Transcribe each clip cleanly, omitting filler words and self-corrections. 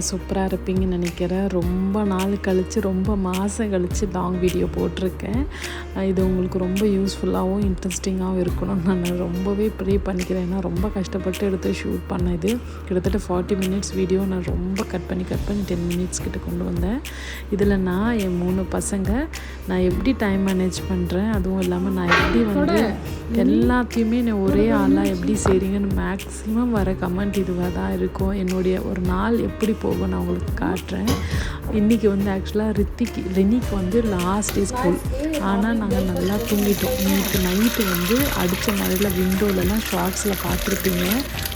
எல்லோரும் சூப்பராக இருப்பீங்கன்னு நினைக்கிறேன். ரொம்ப நாள் கழித்து ரொம்ப மாதம் கழித்து லாங் வீடியோ போட்டிருக்கேன். இது உங்களுக்கு ரொம்ப யூஸ்ஃபுல்லாகவும் இன்ட்ரெஸ்டிங்காகவும் இருக்கணும்னு நான் ரொம்பவே ப்ரே பண்ணிக்கிறேன். ஏன்னா ரொம்ப கஷ்டப்பட்டு எடுத்து ஷூட் பண்ண இது கிட்டத்தட்ட 40 மினிட்ஸ் வீடியோ நான் ரொம்ப கட் பண்ணி 10 மினிட்ஸ் கிட்ட கொண்டு வந்தேன். இதில் நான் என் 3 பசங்க நான் எப்படி டைம் மேனேஜ் பண்ணுறேன், அதுவும் இல்லாமல் நான் எப்படி வந்து எல்லாத்தையுமே நான் ஒரே ஆளாக எப்படி செய்கிறீங்கன்னு மேக்ஸிமம் வர கமெண்ட் இதுவாக தான் இருக்கும். என்னுடைய ஒரு நாள் எப்படி போகும் நான் உங்களுக்கு காட்டுறேன். இன்றைக்கி வந்து ஆக்சுவலாக ரெனிக்கு வந்து லாஸ்ட் டே ஸ்கூல். ஆனால் நாங்கள் நல்லா தூங்கிட்டோம். நேற்று நைட்டு வந்து அடித்த மழையில் விண்டோலலாம் ஷார்ட்ஸில் பார்த்துருப்பீங்க,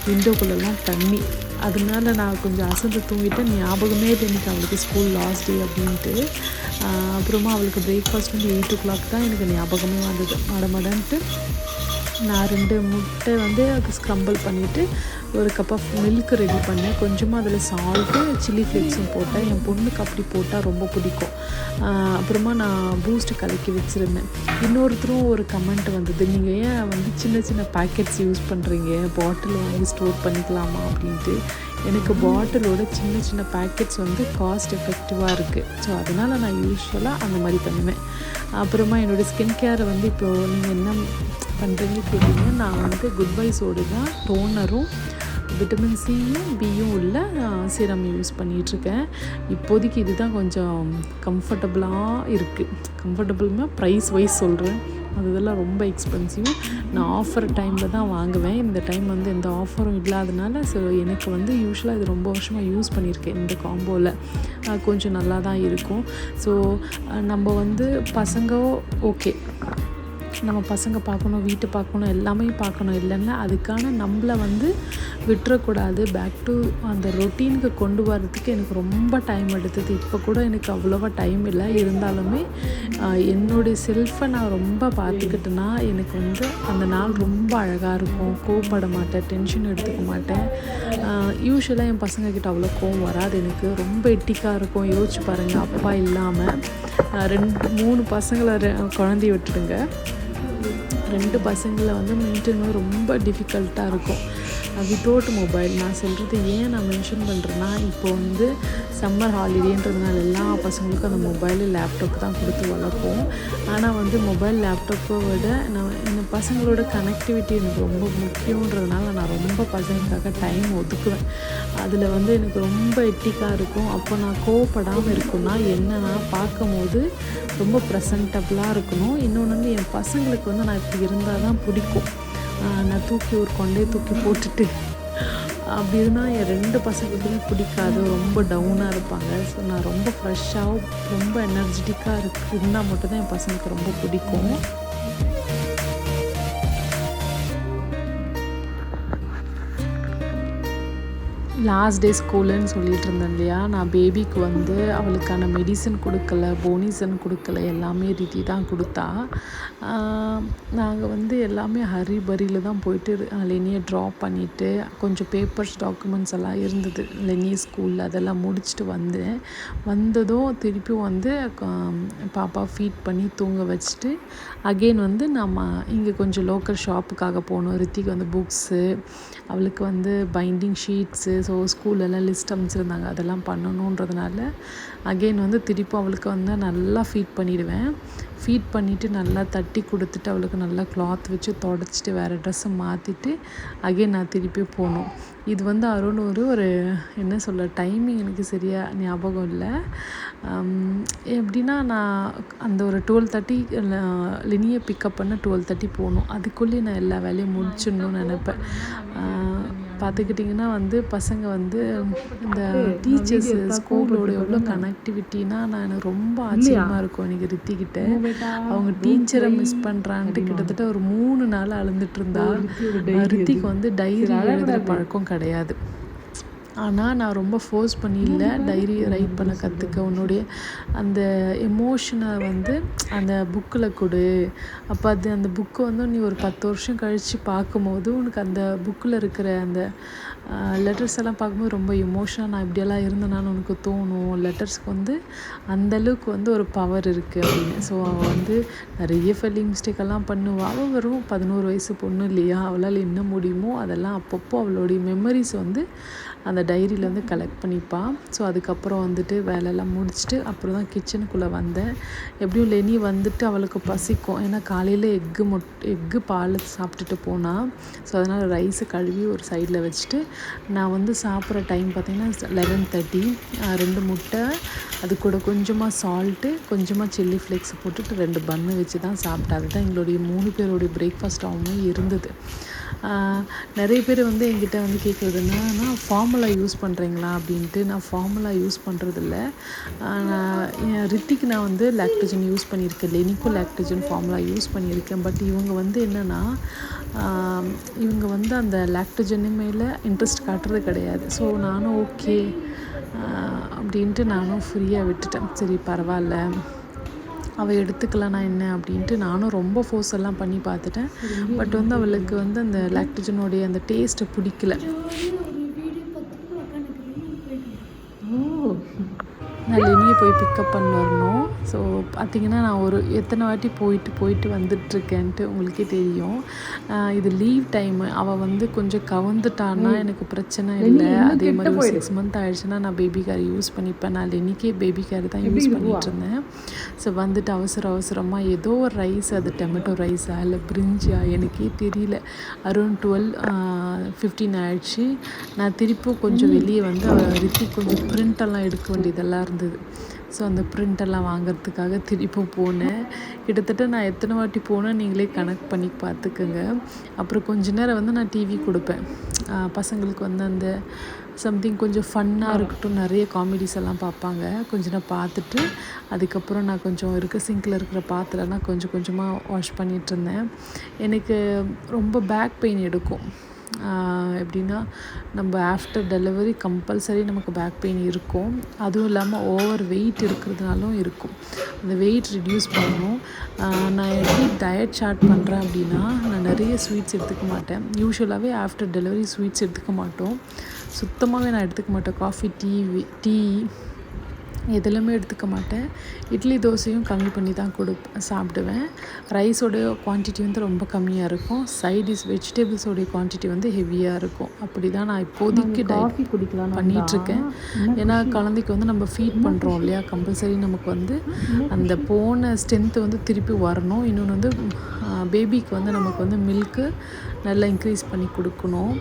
விண்டோக்குள்ளெல்லாம் தண்ணி. அதனால நான் கொஞ்சம் அசந்து தூங்கிட்டேன். ஞாபகமே இல்லை இன்றைக்கி அவளுக்கு ஸ்கூல் லாஸ்ட் டே அப்படின்ட்டு. அப்புறமா அவளுக்கு பிரேக்ஃபாஸ்ட் வந்து 8 o'clock தான் எனக்கு ஞாபகமே வந்தது. மடமடன்ட்டு நான் 2 முட்டை வந்து அது ஸ்க்ரம்பிள் பண்ணிவிட்டு ஒரு கப் ஆஃப் மில்க் ரெடி பண்ணேன். கொஞ்சமாக அதில் சால்ட்டு சில்லி ஃப்ளேக்ஸும் போட்டேன். என் பொண்ணுக்கு அப்படி போட்டால் ரொம்ப பிடிக்கும். அப்புறமா நான் பூஸ்ட்டு கலக்கி வச்சுருந்தேன். இன்னொருத்தரும் ஒரு கமெண்ட் வந்தது, நீங்கள் ஏன் வந்து சின்ன சின்ன பேக்கெட்ஸ் யூஸ் பண்ணுறீங்க, பாட்டில் வாங்கி ஸ்டோர் பண்ணிக்கலாமா அப்படின்ட்டு. எனக்கு பாட்டிலோட சின்ன சின்ன பேக்கெட்ஸ் வந்து காஸ்ட் எஃபெக்டிவாக இருக்குது. ஸோ அதனால் நான் யூஸ்வலாக அந்த மாதிரி பண்ணுவேன். அப்புறமா என்னோடய ஸ்கின் கேரை வந்து இப்போது நீங்கள் என்ன பண்ணுறீங்க கேட்டீங்க. நான் வந்து குட் வைஸோடு தான் டோனரும் விட்டமின் சியும் பியும் உள்ள சீரம் யூஸ் பண்ணிகிட்ருக்கேன். இப்போதைக்கு இதுதான் கொஞ்சம் கம்ஃபர்டபுளாக இருக்குது. கம்ஃபர்டபுள்னா ப்ரைஸ் வைஸ் சொல்கிறேன். அதெல்லாம் ரொம்ப எக்ஸ்பென்சிவ். நான் ஆஃபர் டைமில் தான் வாங்குவேன். இந்த டைம் வந்து எந்த ஆஃபரும் இல்லாதனால ஸோ எனக்கு வந்து யூஸ்வலாக இது ரொம்ப வருஷமாக யூஸ் பண்ணியிருக்கேன். இந்த காம்போவில் கொஞ்சம் நல்லா தான் இருக்கும். ஸோ நம்ம வந்து பசங்க ஓகே, நம்ம பசங்க பார்க்கணும், வீட்டை பார்க்கணும், எல்லாமே பார்க்கணும் இல்லைன்னா அதுக்கான நம்மளை வந்து விட்டுறக்கூடாது. பேக் டு அந்த ரொட்டீனுக்கு கொண்டு வரதுக்கு எனக்கு ரொம்ப டைம் எடுத்தது. இப்போ கூட எனக்கு அவ்வளோவா டைம் இல்லை. இருந்தாலுமே என்னுடைய செல்ஃபை நான் ரொம்ப பார்த்துக்கிட்டேன்னா எனக்கு வந்து அந்த நாள் ரொம்ப அழகாக இருக்கும். கோவப்பட மாட்டேன், டென்ஷன் எடுத்துக்க மாட்டேன். யூஸ்வலாக என் பசங்கக்கிட்ட அவ்வளோ கோவம் வராது. எனக்கு ரொம்ப எட்டிக்காக இருக்கும். யோசிச்சு பாருங்கள், அப்பா இல்லாமல் 3 பசங்களை குழந்தைய விட்டுடுங்க, 2 பசங்களை வந்து மெயின்டைன் பண்ண ரொம்ப டிஃபிகல்ட்டாக இருக்கும் வித்தவுட் மொபைல். நான் சொல்கிறது ஏன் நான் மென்ஷன் பண்ணுறேன்னா, இப்போ வந்து சம்மர் ஹாலிடேன்றதுனால எல்லா பசங்களுக்கும் அந்த மொபைலு லேப்டாப் தான் கொடுத்து வளர்ப்போம். ஆனால் வந்து மொபைல் லேப்டாப்பை விட இந்த பசங்களோட கனெக்டிவிட்டி எனக்கு ரொம்ப முக்கியன்றதுனால நான் ரொம்ப பசங்களுக்காக டைம் ஒதுக்குவேன். அதில் வந்து எனக்கு ரொம்ப எட்டிக்காக இருக்கும். அப்போ நான் கோவப்படாமல் இருக்குன்னா என்னன்னா பார்க்கும் போது ரொம்ப ப்ரெசன்டபுளாக இருக்கணும். இன்னொன்று வந்து என் பசங்களுக்கு வந்து நான் இப்படி இருந்தால் தான் பிடிக்கும். நான் ஒரு கொண்டே தூக்கி போட்டுட்டு அப்படி இருந்தால் என் 2 பசங்களுக்குமே பிடிக்காது. ரொம்ப டவுனாக இருப்பாங்க. ஸோ நான் ரொம்ப ஃப்ரெஷ்ஷாகவும் ரொம்ப எனர்ஜெட்டிக்காக இருந்தால் மட்டும்தான் என் பசங்களுக்கு ரொம்ப பிடிக்கும். லாஸ்ட் டே ஸ்கூலுன்னு சொல்லிகிட்டு இருந்தேன் இல்லையா, நான் பேபிக்கு வந்து அவளுக்கான மெடிசன் கொடுக்கல, போனிசன் கொடுக்கல, எல்லாமே ரித்தி தான் கொடுத்தா. நாங்கள் வந்து எல்லாமே ஹரிபரியில் தான் போயிட்டு லெனியை ட்ராப் பண்ணிவிட்டு கொஞ்சம் பேப்பர்ஸ் டாக்குமெண்ட்ஸ் எல்லாம் இருந்தது லெனி ஸ்கூலில், அதெல்லாம் முடிச்சுட்டு வந்ததும் திருப்பி வந்து பாப்பா ஃபீட் பண்ணி தூங்க வச்சுட்டு அகெயின் வந்து நம்ம இங்கே கொஞ்சம் லோக்கல் ஷாப்புக்காக போகணும். ரித்திக்கு வந்து புக்ஸு, அவளுக்கு வந்து பைண்டிங் ஷீட்ஸு, ஸோ ஸ்கூல்லெல்லாம் லிஸ்ட் அமைச்சிருந்தாங்க, அதெல்லாம் பண்ணணுன்றதுனால அகெயின் வந்து திருப்பி அவளுக்கு வந்து நல்லா ஃபீட் பண்ணிவிடுவேன். ஃபீட் பண்ணிவிட்டு நல்லா தட்டி கொடுத்துட்டு அவளுக்கு நல்லா கிளாத் வச்சு தொடச்சிட்டு வேறு ட்ரெஸ்ஸை மாற்றிட்டு அகெயின் நான் திருப்பி போகணும். இது வந்து அரௌண்ட் ஒரு என்ன சொல்ல டைமிங் எனக்கு சரியாக ஞாபகம் இல்லை. எப்படின்னா நான் அந்த ஒரு 12:30 லினியை பிக்கப் பண்ண 12:30 போகணும். அதுக்குள்ளேயே நான் எல்லா வேலையும் முடிச்சிடணும்னு நினைப்பேன். பார்த்துக்கிட்டிங்கன்னா வந்து பசங்க வந்து இந்த டீச்சர்ஸ் ஸ்கூலோட எவ்வளோ கனெக்டிவிட்டினா எனக்கு ரொம்ப ஆச்சரியமாக இருக்கும். எனக்கு ரித்திக்கிட்ட அவங்க டீச்சரை மிஸ் பண்ணுறான்ட்டு கிட்டத்தட்ட ஒரு 3 நாள் அழுந்துட்டு இருந்தா. ரித்திக்கு வந்து டைரி எழுதுகிற பழக்கம் கிடையாது. ஆனால் நான் ரொம்ப ஃபோர்ஸ் பண்ணி இல்லை, டைரி ரைட் பண்ண கற்றுக்க, உன்னுடைய அந்த எமோஷனை வந்து அந்த புக்கில் கொடு. அப்போ அந்த புக்கு வந்து நீ ஒரு 10 வருஷம் கழித்து பார்க்கும்போது உனக்கு அந்த புக்கில் இருக்கிற அந்த லெட்டர்ஸ் எல்லாம் பார்க்கும்போது ரொம்ப எமோஷனாக நான் இப்படியெல்லாம் இருந்தேனான்னு உனக்கு தோணும். லெட்டர்ஸ்க்கு வந்து அந்தளவுக்கு வந்து ஒரு பவர் இருக்குது அப்படின்னு. ஸோ அவள் வந்து நிறைய ஃபெல்லிங் மிஸ்டேக்கெல்லாம் பண்ணுவாள். அவள் வெறும் 11 வயசு பொண்ணு இல்லையா, அவளால் என்ன முடியுமோ அதெல்லாம் அப்பப்போ அவளுடைய மெமரிஸ் வந்து அந்த டைரியில் வந்து கலெக்ட் பண்ணிப்பாள். ஸோ அதுக்கப்புறம் வந்துட்டு வேலையெல்லாம் முடிச்சுட்டு அப்புறம் தான் கிச்சனுக்குள்ளே வந்தேன். எப்படியும் லெனி வந்துட்டு அவளுக்கு பசிக்கும், ஏன்னா காலையில் எக்கு பால் சாப்பிட்டுட்டு போனால். ஸோ அதனால் ரைஸை கழுவி ஒரு சைடில் வச்சுட்டு நான் வந்து சாப்பிட்ற டைம் பார்த்திங்கன்னா 11:30. 2 முட்டை, அது கூட கொஞ்சமாக சால்ட்டு, கொஞ்சமாக சில்லி ஃப்ளேக்ஸ் போட்டுட்டு 2 பன்னு வச்சு தான் சாப்பிட்டேன். அதுதான் எங்களுடைய 3 பேருடைய பிரேக்ஃபாஸ்ட்டாகவும் இருந்தது. நிறைய பேர் வந்து என்கிட்ட வந்து கேட்குறதுன்னா, நான் ஃபார்முலா யூஸ் பண்ணுறீங்களா அப்படின்ட்டு. நான் ஃபார்முலா யூஸ் பண்ணுறதில்ல. ரித்திக்கு நான் வந்து லாக்டோஜன் யூஸ் பண்ணியிருக்கேன், லெனிக்கும் லாக்டோஜன் ஃபார்முலா யூஸ் பண்ணியிருக்கேன். பட் இவங்க வந்து என்னென்னா, இவங்க வந்து அந்த லாக்டோஜன் மேலே இன்ட்ரெஸ்ட் காட்டுறது கிடையாது. ஸோ நானும் ஓகே அப்படின்ட்டு நானும் ஃப்ரீயாக விட்டுட்டேன். சரி பரவாயில்ல, அவள் எடுத்துக்கலனா என்ன அப்படின்ட்டு நானும் ரொம்ப ஃபோர்ஸ் எல்லாம் பண்ணி பார்த்துட்டேன். பட் வந்து அவளுக்கு வந்து அந்த லாக்டோஜனுடைய அந்த டேஸ்ட்டை பிடிக்கல. நான் லெனியை போய் பிக்கப் பண்ண வரணும். ஸோ பார்த்திங்கன்னா நான் ஒரு எத்தனை வாட்டி போயிட்டு வந்துட்டுருக்கேன்ட்டு உங்களுக்கே தெரியும். இது லீவ் டைமு. அவள் வந்து கொஞ்சம் கவுந்துட்டான்னா எனக்கு பிரச்சனை இல்லை. அதே மாதிரி ஒரு 6 மந்த் ஆகிடுச்சுன்னா நான் பேபி கேர் யூஸ் பண்ணிப்பேன். நான் லெனிக்கே பேபி கேர் தான் யூஸ் பண்ணிகிட்ருந்தேன். ஸோ வந்துட்டு அவசரமாக ஏதோ ஒரு ரைஸ், அது டொமேட்டோ ரைஸா இல்லை பிரிஞ்சியா எனக்கே தெரியல, அரௌண்ட் 12:15 ஆகிடுச்சு. நான் திருப்பியும் கொஞ்சம் வெளியே வந்து ரித்தி கொஞ்சம் பிரிண்டெல்லாம் எடுக்க வேண்டியதெல்லாம் இருந்தது. ஸோ அந்த பிரிண்டெல்லாம் வாங்கிறதுக்காக திருப்பும் போனேன். கிட்டத்தட்ட நான் எத்தனை வாட்டி போனேன் நீங்களே கணக்கு பண்ணி பார்த்துக்குங்க. அப்புறம் கொஞ்ச நேரம் வந்து நான் டிவி கொடுப்பேன். பசங்களுக்கு வந்து அந்த சம்திங் கொஞ்சம் ஃபன்னாக இருக்கட்டும், நிறைய காமெடிஸ் எல்லாம் பார்ப்பாங்க. கொஞ்ச நேரம் பார்த்துட்டு அதுக்கப்புறம் நான் கொஞ்சம் சிங்கில் இருக்கிற பாத்திரம்லாம் கொஞ்சமாக வாஷ் பண்ணிகிட்ருந்தேன். எனக்கு ரொம்ப பேக் பெயின் எடுக்கும். எப்படின்னா, நம்ம ஆஃப்டர் டெலிவரி கம்பல்சரி நமக்கு பேக் பெயின் இருக்கும். அதுவும் இல்லாமல் ஓவர் வெயிட் இருக்கிறதுனாலும் இருக்கும். அந்த வெயிட் ரிடியூஸ் பண்ணணும். நான் எப்படி டயட் ஸ்டார்ட் பண்ணுறேன் அப்படின்னா, நான் நிறைய ஸ்வீட்ஸ் எடுத்துக்க மாட்டேன். யூஸ்வலாகவே ஆஃப்டர் டெலிவரி ஸ்வீட்ஸ் எடுத்துக்க மாட்டோம், சுத்தமாகவே நான் எடுத்துக்க மாட்டேன். காஃபி, டீ எதெல்லாமே எடுத்துக்க மாட்டேன். இட்லி தோசையும் கம்மி பண்ணி தான் சாப்பிடுவேன். ரைஸோடைய குவான்டிட்டி வந்து ரொம்ப கம்மியாக இருக்கும். சைடிஷ் வெஜிடபிள்ஸோடைய குவான்டிட்டி வந்து ஹெவியாக இருக்கும். அப்படி தான் நான் இப்போதைக்கு டயட் பண்ணிகிட்ருக்கேன். ஏன்னா குழந்தைக்கு வந்து நம்ம ஃபீட் பண்ணுறோம் இல்லையா, கம்பல்சரி நமக்கு வந்து அந்த போன ஸ்ட்ரென்த்து வந்து திருப்பி வரணும். இன்னொன்று வந்து பேபிக்கு வந்து நமக்கு வந்து மில்க்கு நல்லா இன்க்ரீஸ் பண்ணி கொடுக்கணும்.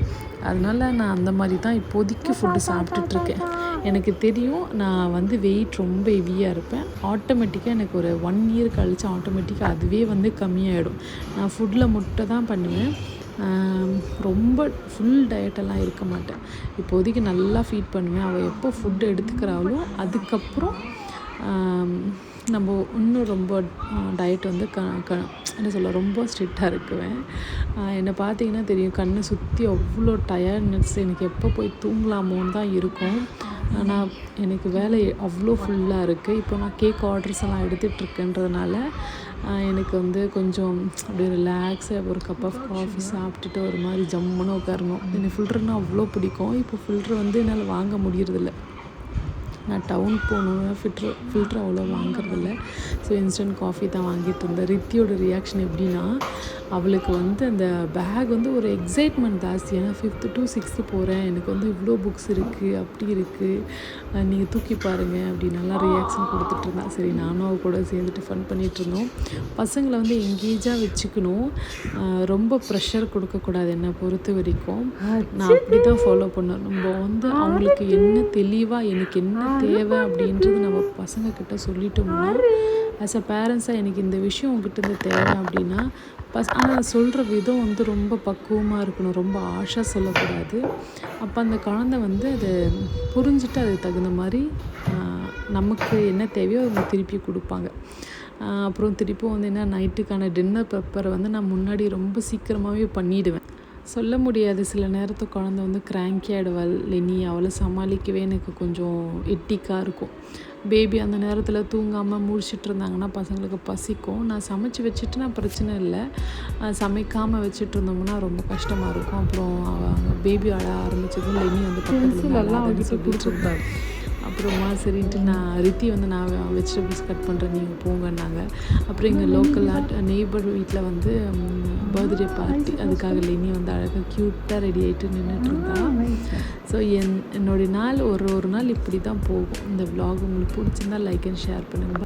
அதனால் நான் அந்த மாதிரி தான் இப்போதைக்கு ஃபுட்டு சாப்பிட்டுட்ருக்கேன். எனக்கு தெரியும் நான் வந்து வெயிட் ரொம்ப ஹெவியாக இருப்பேன். ஆட்டோமேட்டிக்காக எனக்கு ஒரு 1 இயர் கழித்து ஆட்டோமேட்டிக்காக அதுவே வந்து கம்மியாகிடும். நான் ஃபுட்டில் முட்டை தான் பண்ணுவேன். ரொம்ப ஃபுல் டயட்டெல்லாம் இருக்க மாட்டேன். இப்போதைக்கு நல்லா ஃபீட் பண்ணுவேன். அவள் எப்போ ஃபுட்டு எடுத்துக்கிறாளோ அதுக்கப்புறம் நம்ம இன்னும் ரொம்ப டயட் வந்து என்ன சொல்ல, ரொம்ப ஸ்ட்ரிக்டாக இருக்குவேன். என்னை பார்த்தீங்கன்னா தெரியும், கண்ணை சுற்றி அவ்வளோ டயர்ட்னஸ், எனக்கு எப்போ போய் தூங்கலாமோன்னு தான் இருக்கும். ஆனால் எனக்கு வேலை அவ்வளோ ஃபுல்லாக இருக்குது. இப்போ நான் கேக் ஆர்டர்ஸ் எல்லாம் எடுத்துகிட்ருக்கேன்றதுனால எனக்கு வந்து கொஞ்சம் அப்படியே ரிலாக்ஸாக ஒரு கப் ஆஃப் காஃபி சாப்பிட்டுட்டு ஒரு மாதிரி ஜம்முன்னு உட்காரணும். எனக்கு ஃபில்டர்னால் அவ்வளோ பிடிக்கும். இப்போ ஃபில்டர் வந்து என்னால் வாங்க முடியறதில்ல. நான் டவுனுக்கு போகணுன்னா ஃபில்ட்ரு அவ்வளோ வாங்குறதில்ல. ஸோ இன்ஸ்டன்ட் காஃபி தான் வாங்கிட்டு இருந்தேன். ரித்தியோட ரியாக்ஷன் எப்படின்னா, அவளுக்கு வந்து அந்த பேக் வந்து ஒரு எக்ஸைட்மெண்ட் ஜாஸ்தி. ஏன்னா 5th to 6th போகிறேன், எனக்கு வந்து இவ்வளோ புக்ஸ் இருக்குது, அப்படி இருக்குது, நீங்கள் தூக்கி பாருங்கள் அப்படி நல்லா ரியாக்ஷன் கொடுத்துட்ருந்தேன். சரி நானும் அவள் கூட சேர்ந்துட்டு ஃபன் பண்ணிகிட்ருந்தோம். பசங்களை வந்து எங்கேஜாக வச்சுக்கணும், ரொம்ப ப்ரெஷர் கொடுக்கக்கூடாது. என்னை பொறுத்த வரைக்கும் நான் அப்படி தான் ஃபாலோ பண்ணேன். நம்ம வந்து அவங்களுக்கு என்ன தெளிவாக எனக்கு என்ன தேவை அப்படின்றது நம்ம பசங்கக்கிட்ட சொல்லிட்டோம்னா, ஆஸ் அ பேரண்ட்ஸாக எனக்கு இந்த விஷயம் உங்ககிட்ட இருந்து தேவை அப்படின்னா ஆனால் சொல்கிற விதம் வந்து ரொம்ப பக்குவமாக இருக்கணும், ரொம்ப ஆஷாக சொல்லக்கூடாது. அப்போ அந்த குழந்தை வந்து அதை புரிஞ்சுட்டு அதுக்கு தகுந்த மாதிரி நமக்கு என்ன தேவையோ அவங்க திருப்பி கொடுப்பாங்க. அப்புறம் திருப்பியும் வந்து என்ன, நைட்டுக்கான டின்னர் ப்ரிப்பரை வந்து நான் முன்னாடி ரொம்ப சீக்கிரமாகவே பண்ணிவிடுவேன். சொல்ல முடியாது, சில நேரத்துக்கு குழந்தை வந்து கிராங்கி ஆகிடுவாள் லெனி. அவளை சமாளிக்கவே எனக்கு கொஞ்சம் எட்டிக்காக இருக்கும். பேபி அந்த நேரத்தில் தூங்காமல் முடிச்சிட்டு இருந்தாங்கன்னா பசங்களுக்கு பசிக்கும். நான் சமைச்சு வச்சுட்டுனா பிரச்சனை இல்லை, சமைக்காமல் வச்சுட்டு இருந்தோம்னா ரொம்ப கஷ்டமாக இருக்கும். அப்புறம் பேபி அழ ஆரம்பித்ததும் லெனி வந்து பக்கத்தில் சொல்லிட்டு இருந்தாள். அப்புறமா சரின்ட்டு நான் ரித்தி வந்து நான் வெஜிடபிள்ஸ் கட் பண்ணுறேன், நீங்கள் போங்கன்னாங்க. அப்புறம் எங்கள் லோக்கல் நெய்பர் வீட்டில் வந்து பர்த்டே பார்ட்டி. அதுக்காக லினி வந்து அழகாக க்யூட்டாக ரெடி ஆகிட்டு நின்றுட்டு இருந்தா. ஸோ என்னுடைய நாள் ஒரு நாள் இப்படி தான் போகும். இந்த vlog உங்களுக்கு பிடிச்சிருந்தா லைக் அண்ட் ஷேர் பண்ணுங்கள்.